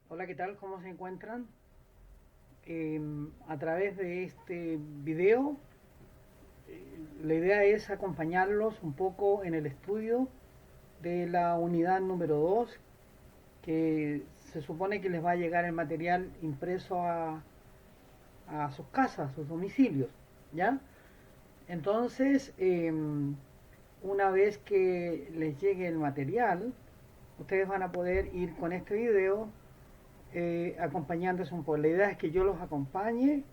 Hola, ¿qué tal? ¿Cómo se encuentran? A través de este video, la idea es acompañarlos un poco en el estudio de la unidad número 2, que se supone que les va a llegar el material impreso a sus casas, a sus domicilios, ¿ya? Entonces, una vez que les llegue el material, ustedes van a poder ir con este video acompañándose un poco. La idea es que yo los acompañe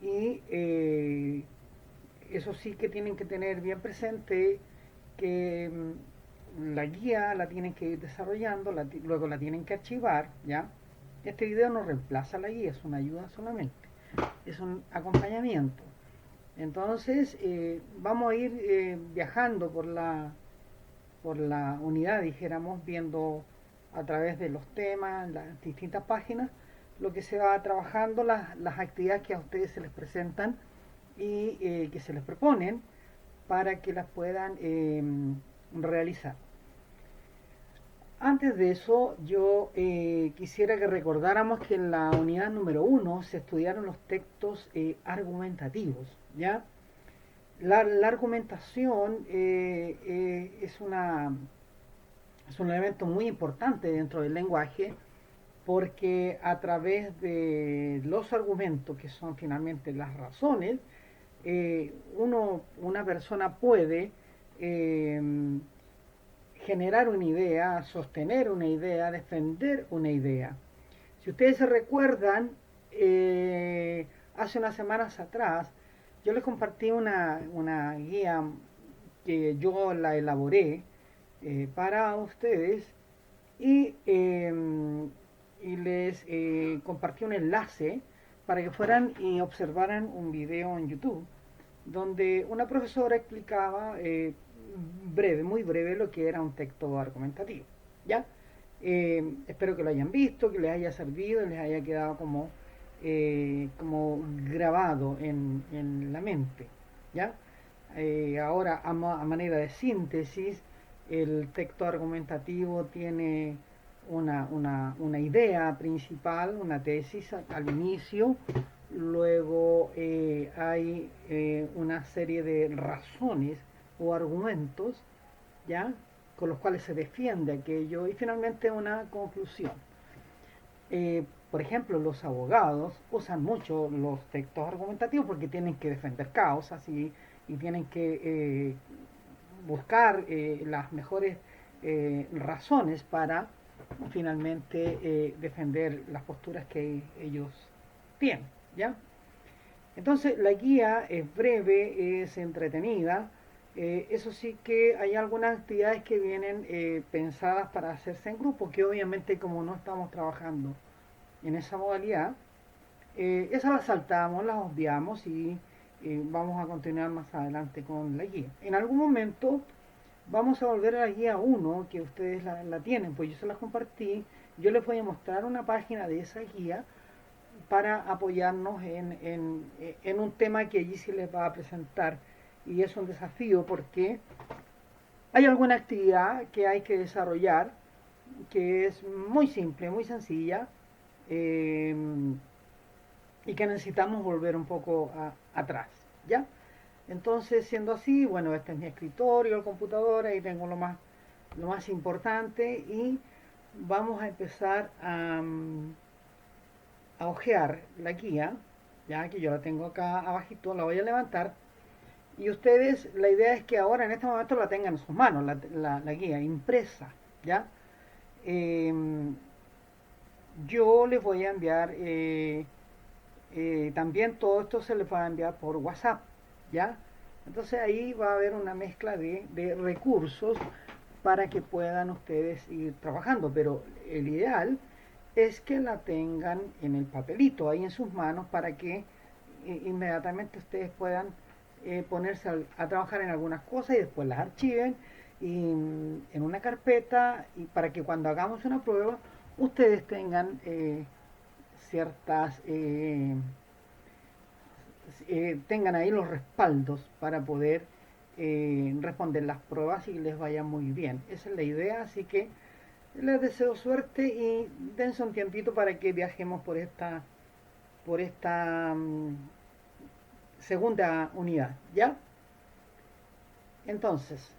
y eso sí que tienen que tener bien presente que la guía la tienen que ir desarrollando, luego la tienen que archivar, ¿ya? Este video no reemplaza la guía, es una ayuda solamente, es un acompañamiento. Entonces, vamos a ir viajando por la unidad, dijéramos, viendo a través de los temas, las distintas páginas, lo que se va trabajando, las actividades que a ustedes se les presentan y que se les proponen para que las puedan realizar. Antes de eso, yo quisiera que recordáramos que en la unidad número 1 se estudiaron los textos argumentativos, ¿ya? La argumentación es un elemento muy importante dentro del lenguaje porque a través de los argumentos, que son finalmente las razones, una persona puede eh, generar una idea, sostener una idea, defender una idea. Si ustedes se recuerdan, hace unas semanas atrás, yo les compartí una guía que yo la elaboré para ustedes y les compartí un enlace para que fueran y observaran un video en YouTube donde una profesora explicaba breve, muy breve, lo que era un texto argumentativo. ¿Ya? Espero que lo hayan visto, que les haya servido y les haya quedado como grabado en la mente. ¿Ya? Ahora, a manera de síntesis, el texto argumentativo tiene una idea principal, una tesis al inicio, luego hay una serie de razones o argumentos, ¿ya? Con los cuales se defiende aquello y finalmente una conclusión. Por ejemplo, los abogados usan mucho los textos argumentativos porque tienen que defender causas y tienen que buscar las mejores razones para finalmente defender las posturas que ellos tienen, ¿ya? Entonces la guía es breve, es entretenida. Eso sí que hay algunas actividades que vienen pensadas para hacerse en grupo, que obviamente como no estamos trabajando en esa modalidad, esas las saltamos, las obviamos y vamos a continuar más adelante con la guía. En algún momento vamos a volver a la guía 1 que ustedes la tienen, pues yo se las compartí. Yo les voy a mostrar una página de esa guía para apoyarnos en un tema que allí se les va a presentar. Y es un desafío porque hay alguna actividad que hay que desarrollar que es muy simple, muy sencilla, eh, y que necesitamos volver un poco atrás, ¿ya? Entonces, siendo así, bueno, este es mi escritorio, el computador, ahí tengo lo más importante y vamos a empezar a ojear la guía, ya que yo la tengo acá abajito, la voy a levantar y ustedes, la idea es que ahora en este momento la tengan en sus manos, la guía impresa, ¿ya? Eh, yo les voy a enviar, también todo esto se les va a enviar por WhatsApp, ¿ya? Entonces ahí va a haber una mezcla de recursos para que puedan ustedes ir trabajando, pero el ideal es que la tengan en el papelito, ahí en sus manos, para que inmediatamente ustedes puedan ponerse a trabajar en algunas cosas y después las archiven y, en una carpeta y para que cuando hagamos una prueba ustedes tengan ciertas tengan ahí los respaldos para poder responder las pruebas y les vaya muy bien. Esa es la idea, así que Les deseo suerte y dense un tiempito para que viajemos por esta segunda unidad, ¿ya? Entonces,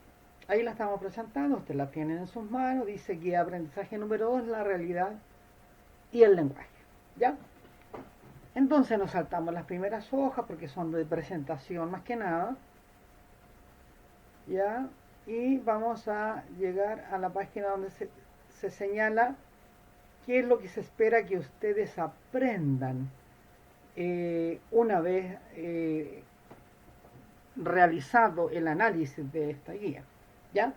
ahí la estamos presentando, usted la tiene en sus manos, dice guía de aprendizaje número 2, la realidad y el lenguaje, ¿ya? Entonces nos saltamos las primeras hojas porque son de presentación más que nada, ¿ya? Y vamos a llegar a la página donde se señala qué es lo que se espera que ustedes aprendan una vez realizado el análisis de esta guía, ¿ya?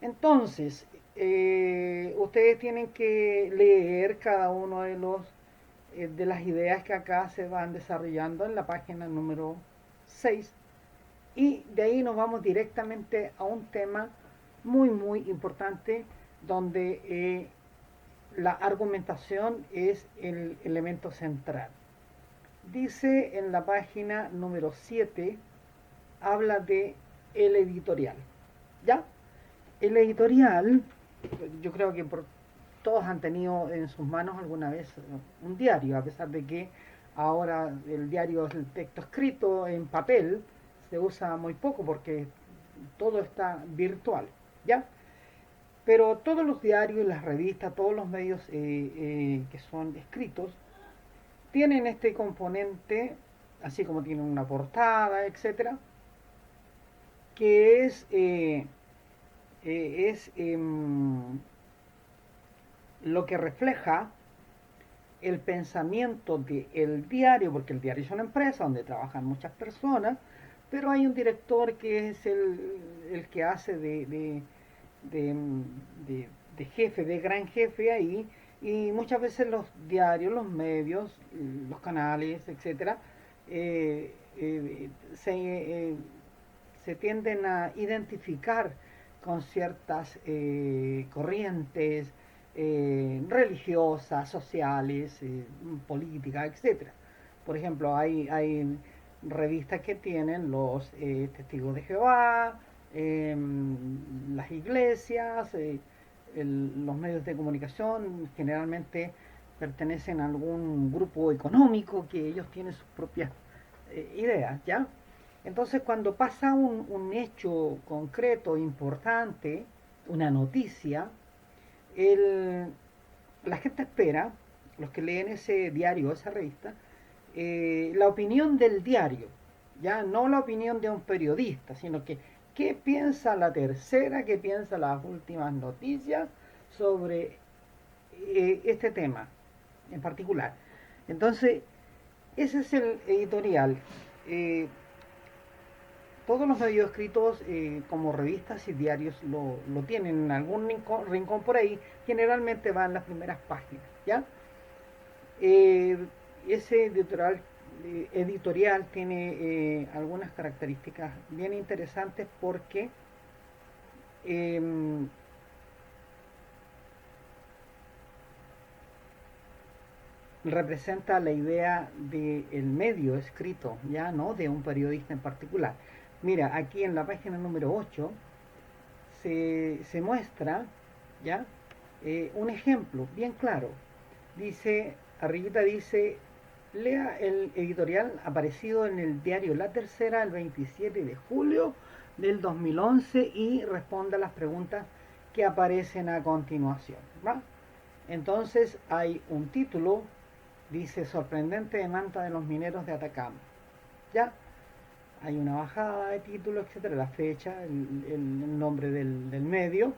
Entonces, ustedes tienen que leer cada uno de las ideas que acá se van desarrollando en la página número 6 y de ahí nos vamos directamente a un tema muy importante donde la argumentación es el elemento central. Dice en la página número 7, habla de el editorial, ¿ya? El editorial, yo creo que todos han tenido en sus manos alguna vez un diario, a pesar de que ahora el diario es el texto escrito en papel, se usa muy poco porque todo está virtual, ¿ya? Pero todos los diarios, las revistas, todos los medios que son escritos, tienen este componente, así como tienen una portada, etcétera, que es lo que refleja el pensamiento del diario, porque el diario es una empresa donde trabajan muchas personas, pero hay un director que es el que hace de, de jefe, de gran jefe ahí, y muchas veces los diarios, los medios, los canales, etcétera, eh, eh, se, eh, se tienden a identificar con ciertas corrientes religiosas, sociales, políticas, etcétera. Por ejemplo, hay revistas que tienen los testigos de Jehová, las iglesias, los medios de comunicación generalmente pertenecen a algún grupo económico que ellos tienen sus propias ideas, ¿ya? Entonces, cuando pasa un hecho concreto, importante, una noticia, el, la gente espera, los que leen ese diario, esa revista, la opinión del diario, ya no la opinión de un periodista, sino que qué piensa la tercera, qué piensa las últimas noticias sobre este tema en particular. Entonces, ese es el editorial. Eh, todos los medios escritos, como revistas y diarios, lo tienen en algún rincón por ahí, generalmente van en las primeras páginas, ¿ya? Eh, ese editorial tiene algunas características bien interesantes porque eh, representa la idea del medio escrito, ya no de un periodista en particular. Mira, aquí en la página número 8 se muestra ya un ejemplo bien claro. Dice, arribita dice, lea el editorial aparecido en el diario La Tercera el 27 de julio del 2011 y responda a las preguntas que aparecen a continuación, ¿va? Entonces hay un título, dice sorprendente demanda de los mineros de Atacama, ¿ya? Hay una bajada de título, etcétera, la fecha, el nombre del medio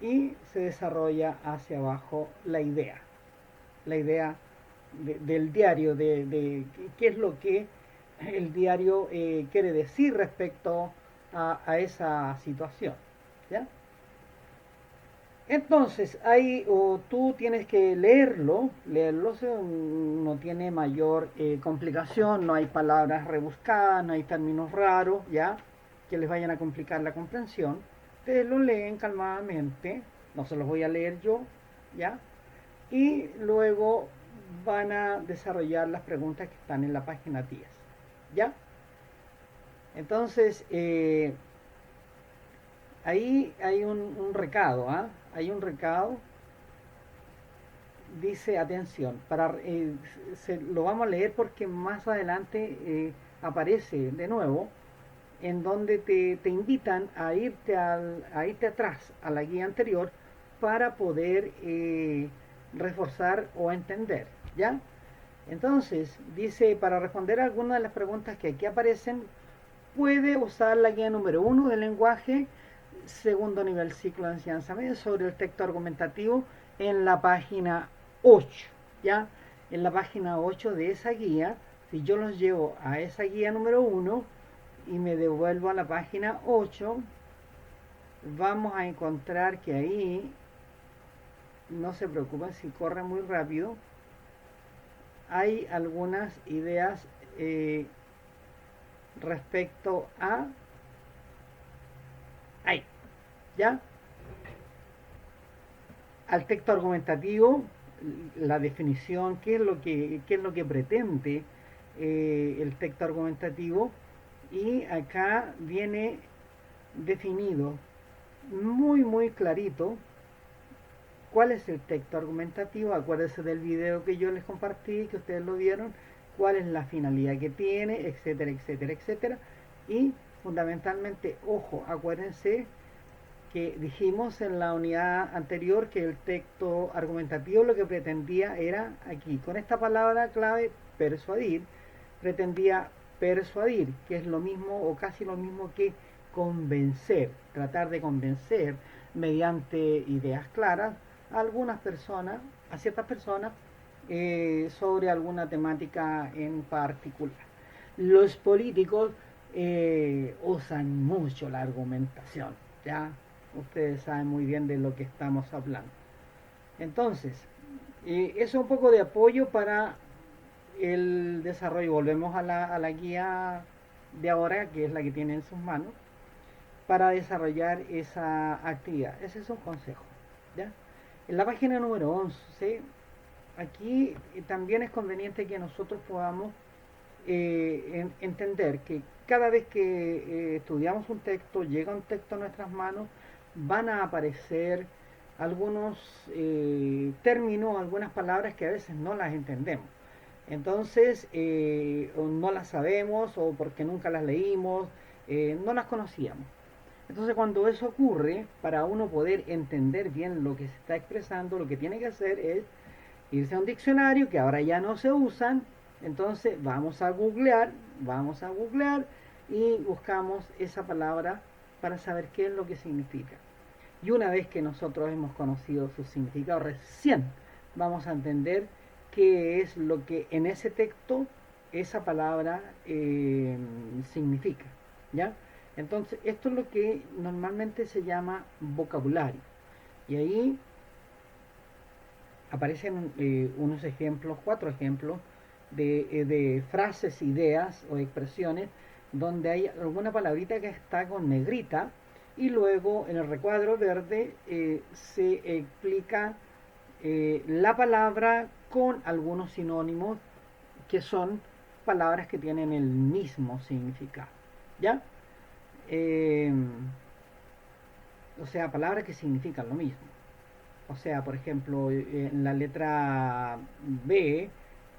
y se desarrolla hacia abajo la idea del diario, de qué es lo que el diario quiere decir respecto a esa situación, ¿ya? Entonces, ahí tú tienes que leerlo no tiene mayor complicación, no hay palabras rebuscadas, no hay términos raros, ¿ya? Que les vayan a complicar la comprensión. Ustedes lo leen calmadamente, no se los voy a leer yo, ¿ya? Y luego van a desarrollar las preguntas que están en la página 10, ¿ya? Entonces, ahí hay un recado, ¿ah? Hay un recado dice, atención, lo vamos a leer porque más adelante aparece de nuevo, en donde te invitan a irte atrás a la guía anterior para poder reforzar o entender, ¿ya? Entonces, dice, para responder a algunas de las preguntas que aquí aparecen, puede usar la guía número 1 del lenguaje, segundo nivel ciclo de enseñanza media, sobre el texto argumentativo en la página 8, ¿ya? En la página 8 de esa guía, si yo los llevo a esa guía número 1 y me devuelvo a la página 8, vamos a encontrar que ahí, no se preocupen si corre muy rápido, hay algunas ideas respecto a ahí, ¿ya? Al texto argumentativo, la definición, qué es lo que pretende el texto argumentativo, y acá viene definido muy clarito cuál es el texto argumentativo. Acuérdense del video que yo les compartí, que ustedes lo vieron, cuál es la finalidad que tiene, etcétera, etcétera, etcétera. Y fundamentalmente, ojo, acuérdense que dijimos en la unidad anterior que el texto argumentativo lo que pretendía era aquí, con esta palabra clave, persuadir, pretendía persuadir, que es lo mismo o casi lo mismo que convencer, tratar de convencer mediante ideas claras a algunas personas, a ciertas personas, sobre alguna temática en particular. Los políticos usan mucho la argumentación, ¿ya? Ustedes saben muy bien de lo que estamos hablando. Entonces, eso es un poco de apoyo para el desarrollo. Volvemos a la guía de ahora, que es la que tiene en sus manos, para desarrollar esa actividad. Ese es un consejo, ¿ya? En la página número 11, aquí también es conveniente que nosotros podamos entender que cada vez que estudiamos un texto, llega un texto a nuestras manos, van a aparecer algunos términos, algunas palabras que a veces no las entendemos. Entonces, o no las sabemos o porque nunca las leímos, no las conocíamos. Entonces, cuando eso ocurre, para uno poder entender bien lo que se está expresando, lo que tiene que hacer es irse a un diccionario, que ahora ya no se usan. Entonces vamos a googlear y buscamos esa palabra para saber qué es lo que significa. Y una vez que nosotros hemos conocido su significado, recién vamos a entender qué es lo que en ese texto esa palabra significa, ¿ya? Entonces, esto es lo que normalmente se llama vocabulario. Y ahí aparecen unos ejemplos, 4 ejemplos de frases, ideas o expresiones donde hay alguna palabrita que está con negrita, y luego en el recuadro verde se explica la palabra con algunos sinónimos que son palabras que tienen el mismo significado, ¿ya? Eh, o sea, palabras que significan lo mismo. O sea, por ejemplo, en la letra B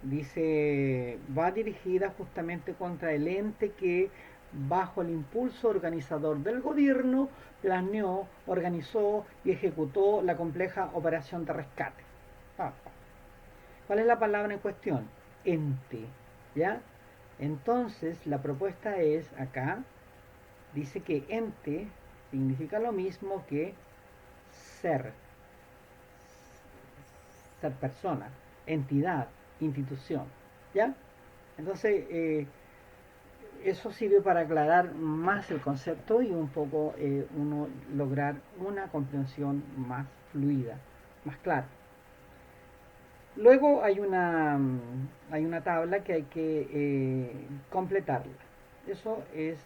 dice, va dirigida justamente contra el ente que, bajo el impulso organizador del gobierno, planeó, organizó y ejecutó la compleja operación de rescate. Ah, ¿cuál es la palabra en cuestión? Ente, ¿ya? Entonces, la propuesta es, acá, dice que ente significa lo mismo que ser, ser persona, entidad, institución, ¿ya? Entonces, eso sirve para aclarar más el concepto y un poco uno lograr una comprensión más fluida, más clara. Luego hay una tabla que hay que completarla. Eso es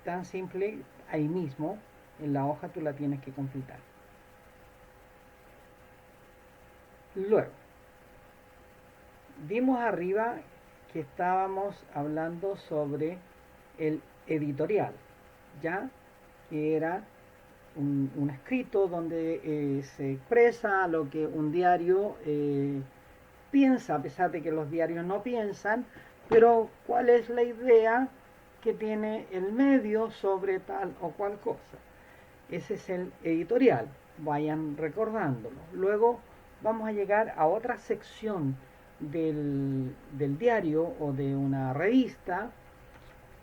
tan simple, ahí mismo, en la hoja tú la tienes que completar. Luego, vimos arriba que estábamos hablando sobre el editorial, ¿ya? Que era un escrito donde se expresa lo que un diario piensa, a pesar de que los diarios no piensan, pero cuál es la idea que tiene el medio sobre tal o cual cosa. Ese es el editorial, vayan recordándolo. Luego vamos a llegar a otra sección del diario o de una revista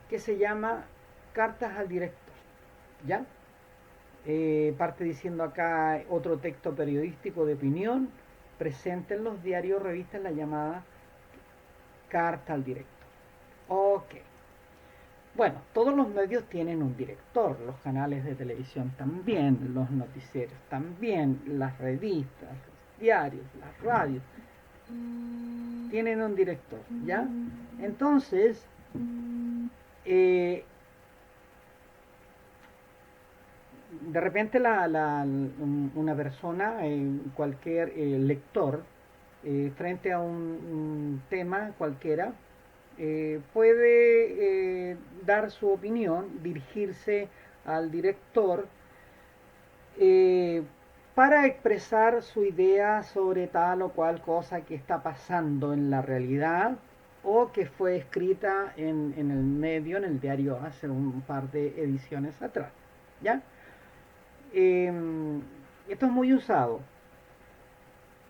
que se llama cartas al director. ¿Ya? Parte diciendo acá otro texto periodístico de opinión presente en los diarios o revistas, la llamada carta al director. Ok. Bueno, todos los medios tienen un director, los canales de televisión también, los noticieros también, las revistas, los diarios, las radios, tienen un director, ¿ya? Entonces, eh, de repente una persona, cualquier lector, frente a un tema cualquiera, puede dar su opinión, dirigirse al director eh, para expresar su idea sobre tal o cual cosa que está pasando en la realidad o que fue escrita en el medio, en el diario, hace un par de ediciones atrás. ¿Ya? Eh, Esto es muy usado.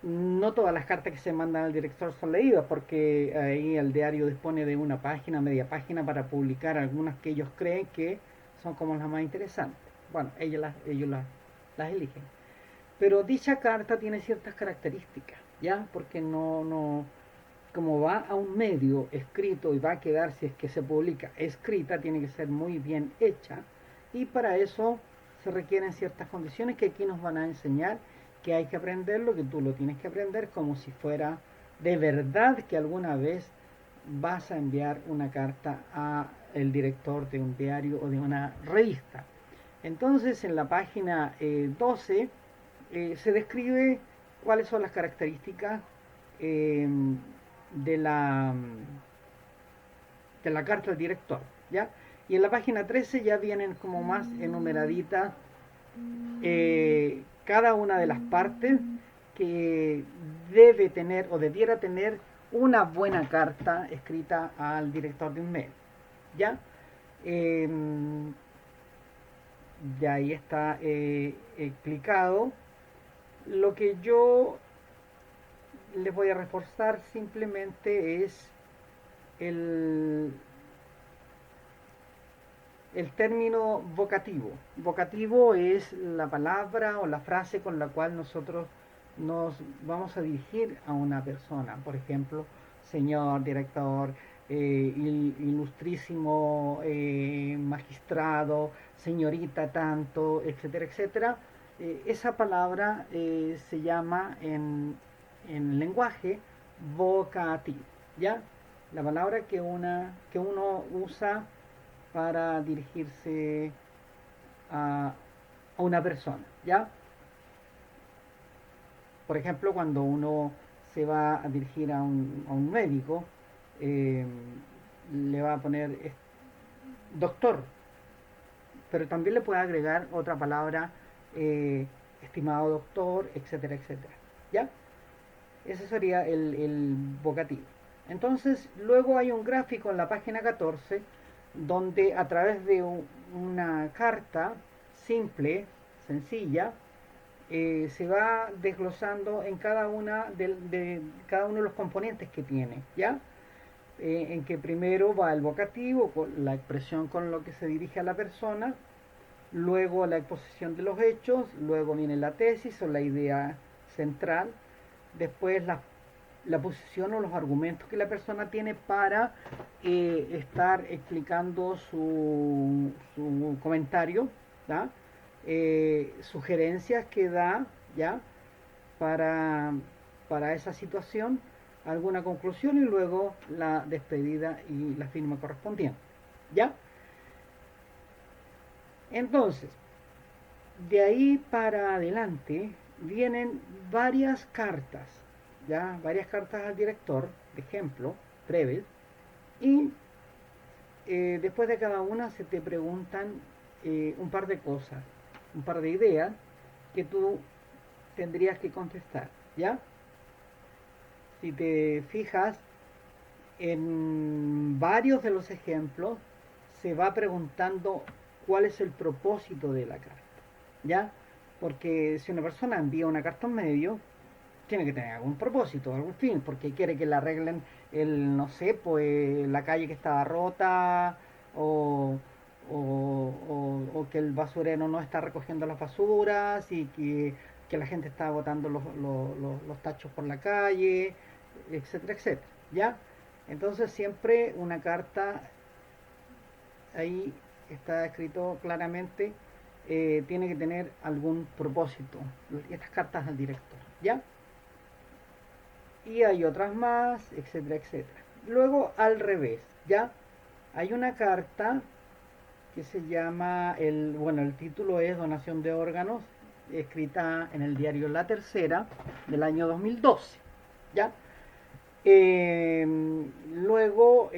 No todas las cartas que se mandan al director son leídas porque ahí el diario dispone de una página, media página para publicar algunas que ellos creen que son como las más interesantes. Bueno, las eligen. Pero dicha carta tiene ciertas características, ¿ya? Porque como va a un medio escrito y va a quedar, si es que se publica escrita, tiene que ser muy bien hecha y para eso se requieren ciertas condiciones que aquí nos van a enseñar, que hay que aprenderlo, que tú lo tienes que aprender como si fuera de verdad que alguna vez vas a enviar una carta a el director de un diario o de una revista. Entonces en la página 12 se describe cuáles son las características eh, de de la carta del director, ¿ya? Y en la página 13 ya vienen como más enumeraditas cada una de las partes que debe tener o debiera tener una buena carta escrita al director de un medio, ¿ya? Eh, ya ahí está explicado. Lo que yo les voy a reforzar simplemente es el, el término vocativo. Vocativo es la palabra o la frase con la cual nosotros nos vamos a dirigir a una persona. Por ejemplo, señor director, ilustrísimo magistrado, señorita tanto, etcétera, etcétera. Esa palabra se llama en lenguaje vocativo, ¿ya? La palabra que uno usa para dirigirse a una persona, ¿ya? Por ejemplo, cuando uno se va a dirigir a un médico, eh, le va a poner doctor, pero también le puede agregar otra palabra, estimado doctor, etcétera, etcétera, ¿ya? Ese sería el vocativo. Entonces, luego hay un gráfico en la página 14 donde a través de una carta simple, sencilla, se va desglosando en cada uno de los componentes que tiene, ¿ya? En que primero va el vocativo, la expresión con lo que se dirige a la persona, luego la exposición de los hechos, luego viene la tesis o la idea central, después la posición o los argumentos que la persona tiene para estar explicando su comentario, ¿ya? Sugerencias que da, ¿ya? para, para esa situación, alguna conclusión y luego la despedida y la firma correspondiente, ¿ya? Entonces, de ahí para adelante vienen varias cartas, ya, varias cartas al director, de ejemplo, breves, y después de cada una se te preguntan un par de cosas. un par de ideas que tú tendrías que contestar, ¿ya? Si te fijas, en varios de los ejemplos se va preguntando cuál es el propósito de la carta, ¿ya? Porque si una persona envía una carta a un medio, tiene que tener algún propósito, algún fin, porque quiere que le arreglen el, no sé, pues la calle que estaba rota, o, o que el basurero no está recogiendo las basuras, y que la gente está botando los tachos por la calle, etcétera, etcétera, ¿ya? Entonces siempre una carta, ahí está escrito claramente, tiene que tener algún propósito, estas cartas al director, ¿ya? Y hay otras más, etcétera, etcétera. Luego al revés, ¿ya? Hay una carta que se llama, bueno, el título es Donación de órganos, escrita en el diario La Tercera del año 2012, ¿ya? Eh, luego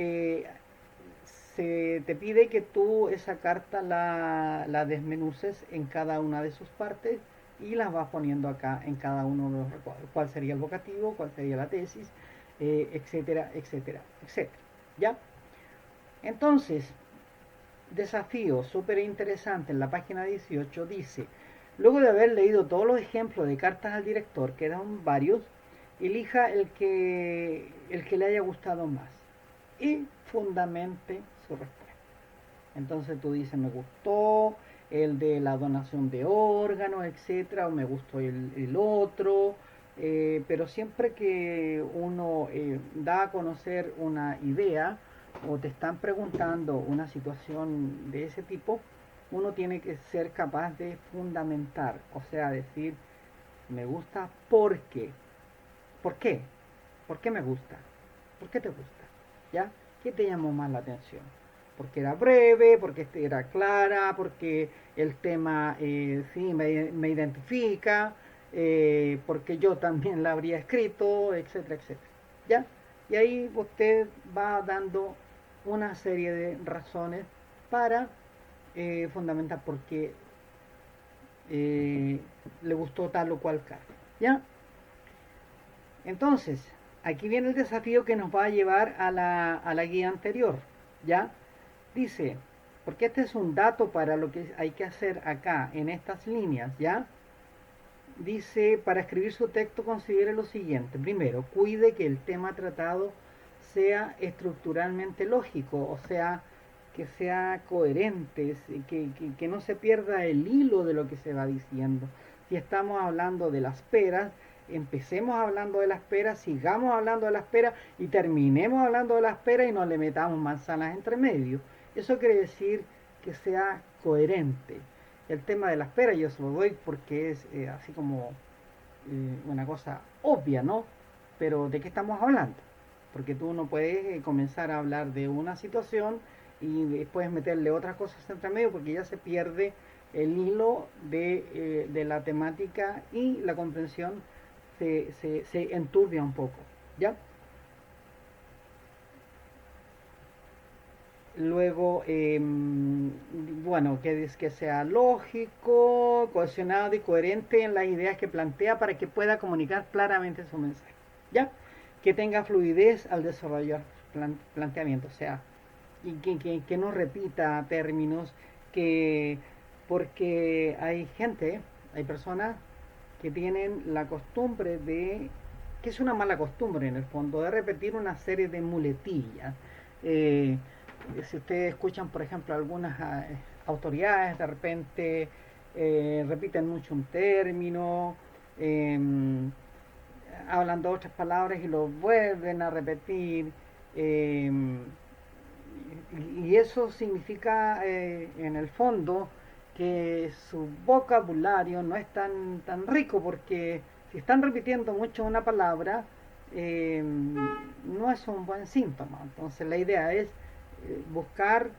se te pide que tú esa carta la desmenuces en cada una de sus partes y las vas poniendo acá en cada uno de los recuadros. ¿Cuál sería el vocativo? ¿Cuál sería la tesis? Etcétera, etcétera, etcétera. ¿Ya? Entonces, desafío súper interesante en la página 18 dice, luego de haber leído todos los ejemplos de cartas al director, que eran varios, elija el que le haya gustado más y fundamente su respuesta. Entonces tú dices, me gustó el de la donación de órganos, etcétera, o me gustó el otro, pero siempre que uno da a conocer una idea o te están preguntando una situación de ese tipo, uno tiene que ser capaz de fundamentar, o sea, decir, me gusta porque, ¿por qué? ¿Por qué me gusta? ¿Por qué te gusta? ¿Ya? ¿Qué te llamó más la atención? Porque era breve, porque era clara, porque el tema sí me identifica, porque yo también la habría escrito, etcétera, etcétera. ¿Ya? Y ahí usted va dando una serie de razones para fundamentar por qué le gustó tal o cual carta. ¿Ya? Entonces, aquí viene el desafío que nos va a llevar a la guía anterior, ¿ya? Dice, porque este es un dato para lo que hay que hacer acá, en estas líneas, ¿ya? Dice, para escribir su texto considere lo siguiente. Primero, cuide que el tema tratado sea estructuralmente lógico, o sea, que sea coherente, que no se pierda el hilo de lo que se va diciendo. Si estamos hablando de las peras, empecemos hablando de las peras, sigamos hablando de las peras y terminemos hablando de las peras y no le metamos manzanas entre medio. Eso quiere decir que sea coherente. El tema de las peras yo se lo doy porque es así como una cosa obvia, ¿no? Pero ¿de qué estamos hablando? Porque tú no puedes comenzar a hablar de una situación y después meterle otras cosas entre medio porque ya se pierde el hilo de la temática y la comprensión se enturbia un poco, ¿ya? Luego, bueno, que sea lógico, cohesionado y coherente en las ideas que plantea para que pueda comunicar claramente su mensaje, ¿ya? Que tenga fluidez al desarrollar planteamiento, o sea, y que no repita términos, que porque hay gente, hay personas que tienen la costumbre de, que es una mala costumbre en el fondo, de repetir una serie de muletillas. Eh, si ustedes escuchan, por ejemplo, algunas autoridades, de repente repiten mucho un término, eh, hablan de otras palabras y lo vuelven a repetir. eh, y eso significa en el fondo que su vocabulario no es tan rico, porque si están repitiendo mucho una palabra no es un buen síntoma. Entonces la idea es buscar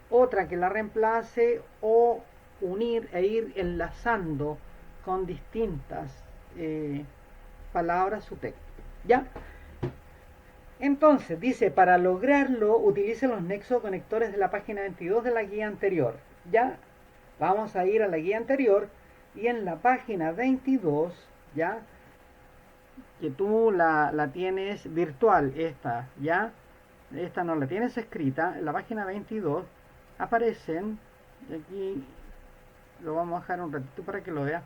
otra que la reemplace o unir e ir enlazando con distintas palabras su texto. ¿Ya? Entonces, dice, para lograrlo, utilice los nexos conectores de la página 22 de la guía anterior. ¿Ya? Vamos a ir a la guía anterior y en la página 22, ya, que tú la tienes virtual, esta, ya, esta no la tienes escrita, en la página 22 aparecen, aquí lo vamos a dejar un ratito para que lo veas,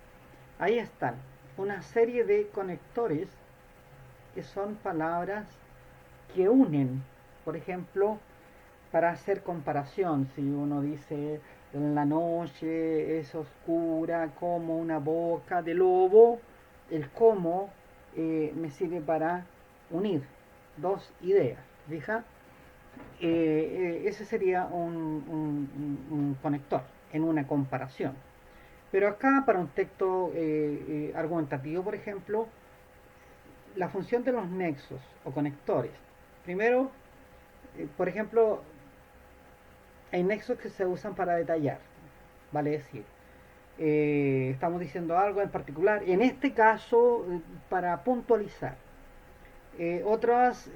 ahí están una serie de conectores que son palabras que unen, por ejemplo, para hacer comparación, si uno dice en la noche es oscura como una boca de lobo, el como me sirve para unir dos ideas, ¿fija? Ese sería un conector en una comparación. Pero acá para un texto argumentativo, por ejemplo, la función de los nexos o conectores. Primero, por ejemplo, hay nexos que se usan para detallar, vale decir, estamos diciendo algo en particular, en este caso para puntualizar. Otras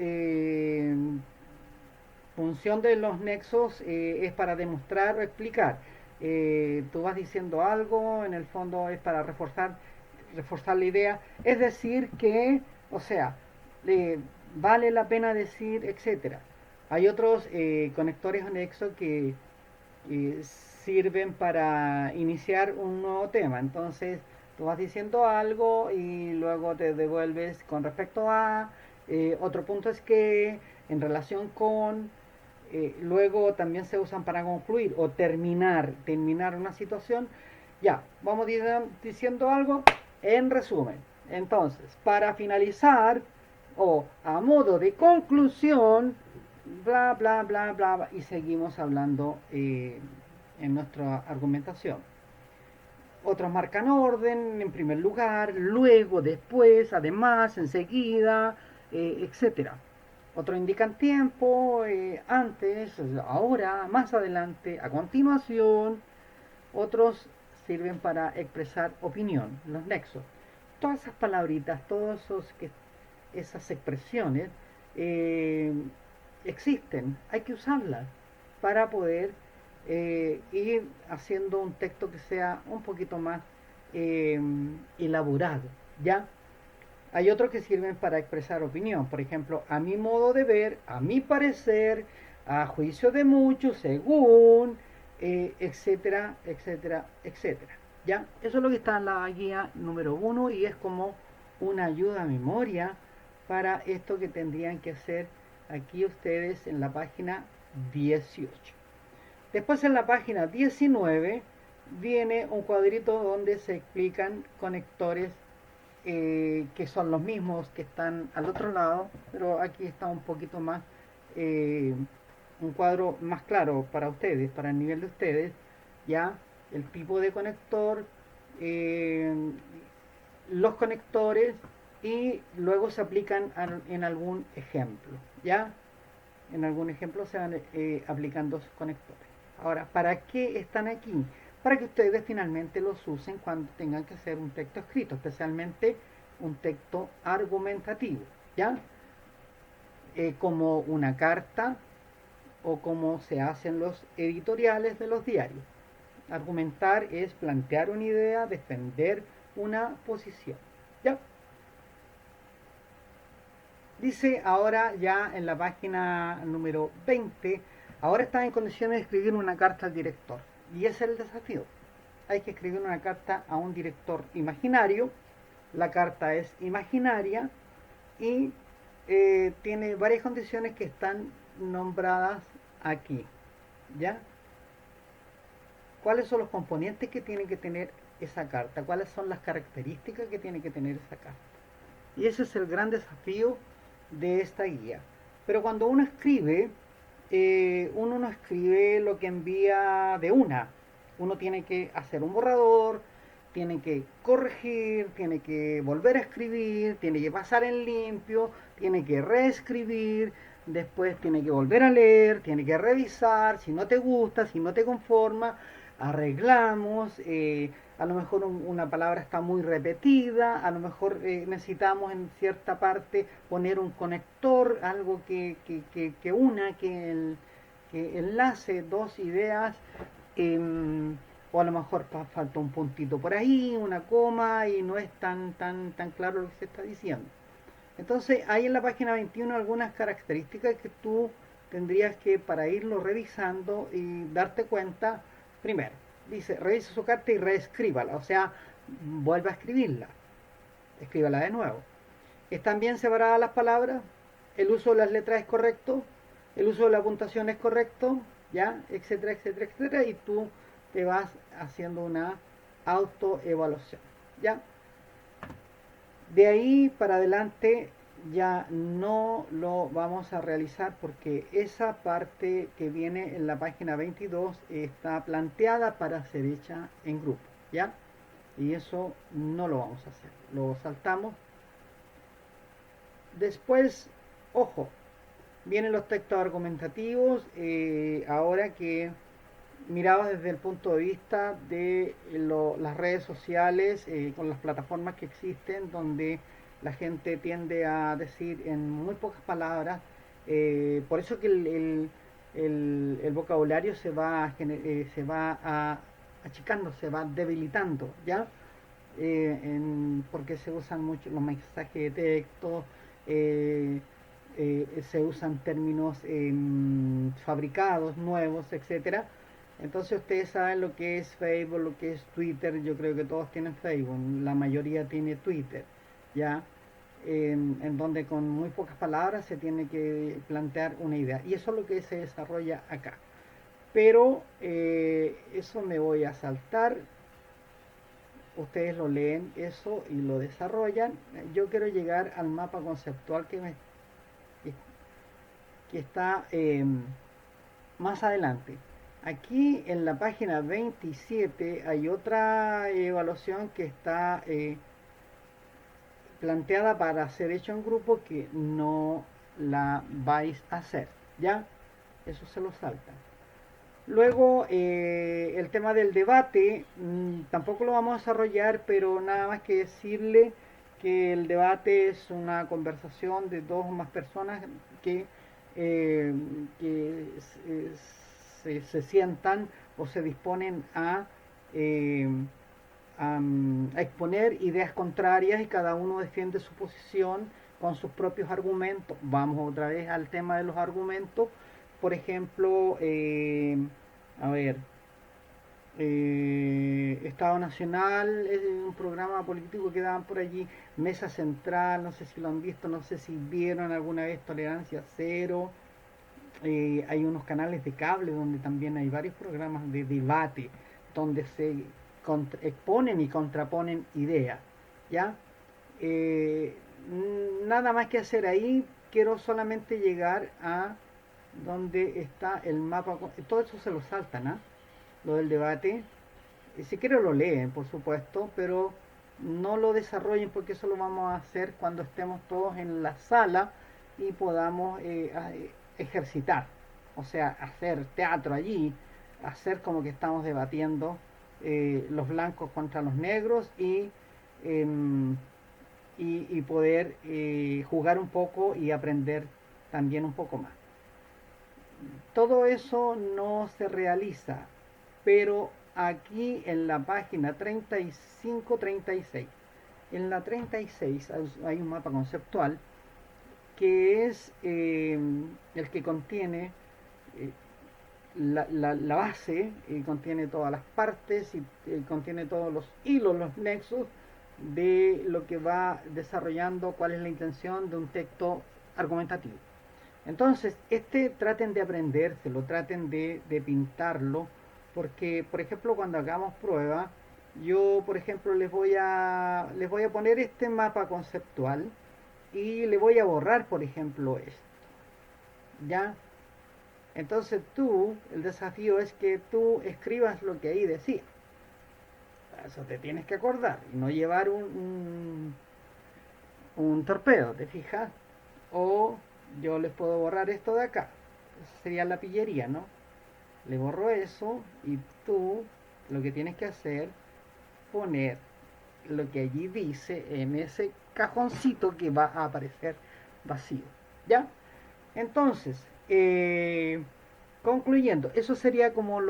función de los nexos es para demostrar o explicar. Tú vas diciendo algo, en el fondo es para reforzar la idea, es decir que, o sea, vale la pena decir, etcétera. Hay otros conectores o nexos que sirven para iniciar un nuevo tema. Entonces, tú vas diciendo algo y luego te devuelves con respecto a, otro punto es que, en relación con, luego también se usan para concluir o terminar una situación. Ya, vamos diciendo algo en resumen. Entonces, para finalizar o a modo de conclusión, bla, bla, bla, bla, y seguimos hablando en nuestra argumentación. Otros marcan orden, en primer lugar, luego, después, además, enseguida, etcétera. Otros indican tiempo, antes, ahora, más adelante, a continuación. Otros sirven para expresar opinión, los nexos. Todas esas palabritas, esas expresiones eh, existen, hay que usarlas para poder ir haciendo un texto que sea un poquito más eh, elaborado, ¿ya? Hay otros que sirven para expresar opinión, por ejemplo, a mi modo de ver, a mi parecer, a juicio de muchos, según, etcétera, etcétera, etcétera. ¿Ya? Eso es lo que está en la guía número 1 y es como una ayuda a memoria para esto que tendrían que hacer aquí ustedes en la página 18. Después en la página 19 viene un cuadrito donde se explican conectores que son los mismos que están al otro lado, pero aquí está un poquito más, eh, un cuadro más claro para ustedes, para el nivel de ustedes, ya el tipo de conector, eh, los conectores y luego se aplican en algún ejemplo, ya en algún ejemplo se van aplicando esos conectores. Ahora, ¿para qué están aquí? Para que ustedes finalmente los usen cuando tengan que hacer un texto escrito, especialmente un texto argumentativo, ¿ya? Como una carta o como se hacen los editoriales de los diarios. Argumentar es plantear una idea, defender una posición, ¿ya? Dice ahora ya en la página número 20, ahora está en condiciones de escribir una carta al director. Y ese es el desafío. Hay que escribir una carta a un director imaginario. La carta es imaginaria y tiene varias condiciones que están nombradas aquí. ¿Ya? ¿Cuáles son los componentes que tiene que tener esa carta? ¿Cuáles son las características que tiene que tener esa carta? Y ese es el gran desafío de esta guía. Pero cuando uno escribe, uno no escribe lo que envía de una. Uno tiene que hacer un borrador, tiene que corregir, tiene que volver a escribir, tiene que pasar en limpio, tiene que reescribir, después tiene que volver a leer, tiene que revisar, si no te gusta, si no te conforma, arreglamos, a lo mejor una palabra está muy repetida, a lo mejor necesitamos en cierta parte poner un conector, algo que una, que enlace dos ideas, o a lo mejor falta un puntito por ahí, una coma, y no es tan claro lo que se está diciendo. Entonces hay en la página 21 algunas características que tú tendrías que, para irlo revisando y darte cuenta. Primero, dice, revisa su carta y reescríbala, o sea, vuelve a escribirla, escríbala de nuevo. ¿Están bien separadas las palabras? ¿El uso de las letras es correcto? ¿El uso de la puntuación es correcto? ¿Ya? Etcétera, etcétera, etcétera. Y tú te vas haciendo una autoevaluación. ¿Ya? De ahí para adelante ya no lo vamos a realizar porque esa parte que viene en la página 22 está planteada para ser hecha en grupo. ¿Ya? Y eso no lo vamos a hacer. Lo saltamos. Después, ojo, vienen los textos argumentativos, ahora que mirados desde el punto de vista de las redes sociales, con las plataformas que existen, donde la gente tiende a decir en muy pocas palabras, por eso que el vocabulario se va achicando, se va debilitando, ¿ya? Porque se usan mucho los mensajes de texto, eh, se usan términos fabricados, nuevos, etcétera. Entonces ustedes saben lo que es Facebook, lo que es Twitter. Yo creo que todos tienen Facebook, la mayoría tiene Twitter, ya, en donde con muy pocas palabras se tiene que plantear una idea, y eso es lo que se desarrolla acá. Pero eso me voy a saltar. Ustedes lo leen eso y lo desarrollan. Yo quiero llegar al mapa conceptual que está más adelante. Aquí en la página 27 hay otra evaluación que está planteada para ser hecho en grupo, que no la vais a hacer, ¿ya? Eso se lo salta. Luego, el tema del debate, tampoco lo vamos a desarrollar, pero nada más que decirle que el debate es una conversación de dos o más personas que, eh, que se sientan o se disponen eh, a exponer ideas contrarias, y cada uno defiende su posición con sus propios argumentos. Vamos otra vez al tema de los argumentos. Por ejemplo, a ver, Estado Nacional es un programa político que daban por allí, Mesa Central, no sé si lo han visto, no sé si vieron alguna vez Tolerancia Cero. Hay unos canales de cable donde también hay varios programas de debate, donde se exponen y contraponen ideas, ¿ya? Eh, Nada más que hacer ahí. Quiero solamente llegar a donde está el mapa. Todo eso se lo saltan, ¿ah? Lo del debate. Si quieren lo leen, por supuesto, pero no lo desarrollen, porque eso lo vamos a hacer cuando estemos todos en la sala y podamos ejercitar. O sea, hacer teatro allí, hacer como que estamos debatiendo los blancos contra los negros, em, y poder jugar un poco y aprender también un poco más. Todo eso no se realiza, pero aquí en la página 35-36, en la 36 hay un mapa conceptual que es el que contiene eh, la base, contiene todas las partes, y contiene todos los hilos, los nexos de lo que va desarrollando, cuál es la intención de un texto argumentativo. Entonces, traten de aprendérselo, traten de pintarlo, porque, por ejemplo, cuando hagamos prueba, yo, por ejemplo, les voy a poner este mapa conceptual y le voy a borrar, por ejemplo, esto, ¿ya? Entonces el desafío es que tú escribas lo que ahí decía. Eso te tienes que acordar y no llevar un torpedo, ¿te fijas? O yo les puedo borrar esto de acá. Esa sería la pillería, ¿no? Le borro eso y tú lo que tienes que hacer, poner lo que allí dice en ese cajoncito que va a aparecer vacío. ¿Ya? Entonces, concluyendo, eso sería como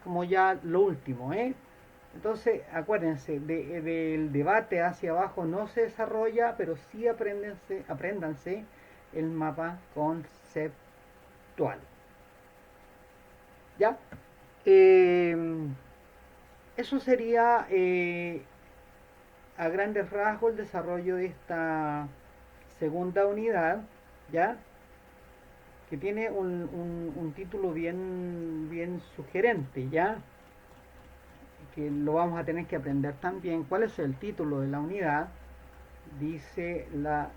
como ya lo último, ¿eh? Entonces, acuérdense, del debate hacia abajo no se desarrolla, pero sí apréndanse el mapa conceptual. ¿Ya? Eh, Eso sería a grandes rasgos el desarrollo de esta segunda unidad, ¿ya? Que tiene un título bien sugerente, ¿ya? Que lo vamos a tener que aprender también. ¿Cuál es el título de la unidad? Dice la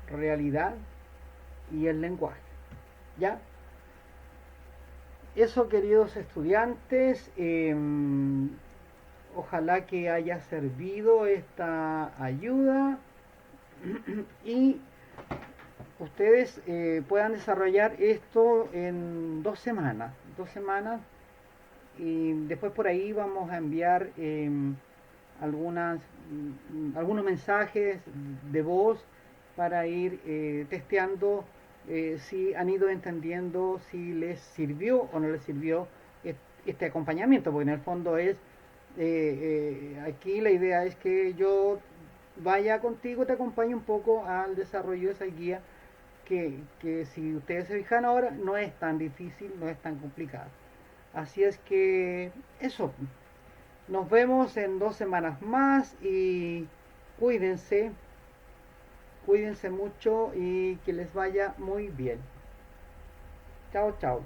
realidad y el lenguaje, ¿ya? Eso, queridos estudiantes, ojalá que haya servido esta ayuda y ustedes puedan desarrollar esto en 2 semanas. 2 semanas y después por ahí vamos a enviar algunos mensajes de voz para ir testeando si han ido entendiendo si les sirvió o no les sirvió este acompañamiento, porque en el fondo es aquí la idea es que yo vaya contigo, te acompañe un poco al desarrollo de esa guía que si ustedes se fijan ahora no es tan difícil, no es tan complicada. Así es que eso, nos vemos en 2 semanas más y cuídense, cuídense mucho y que les vaya muy bien. Chao, chao.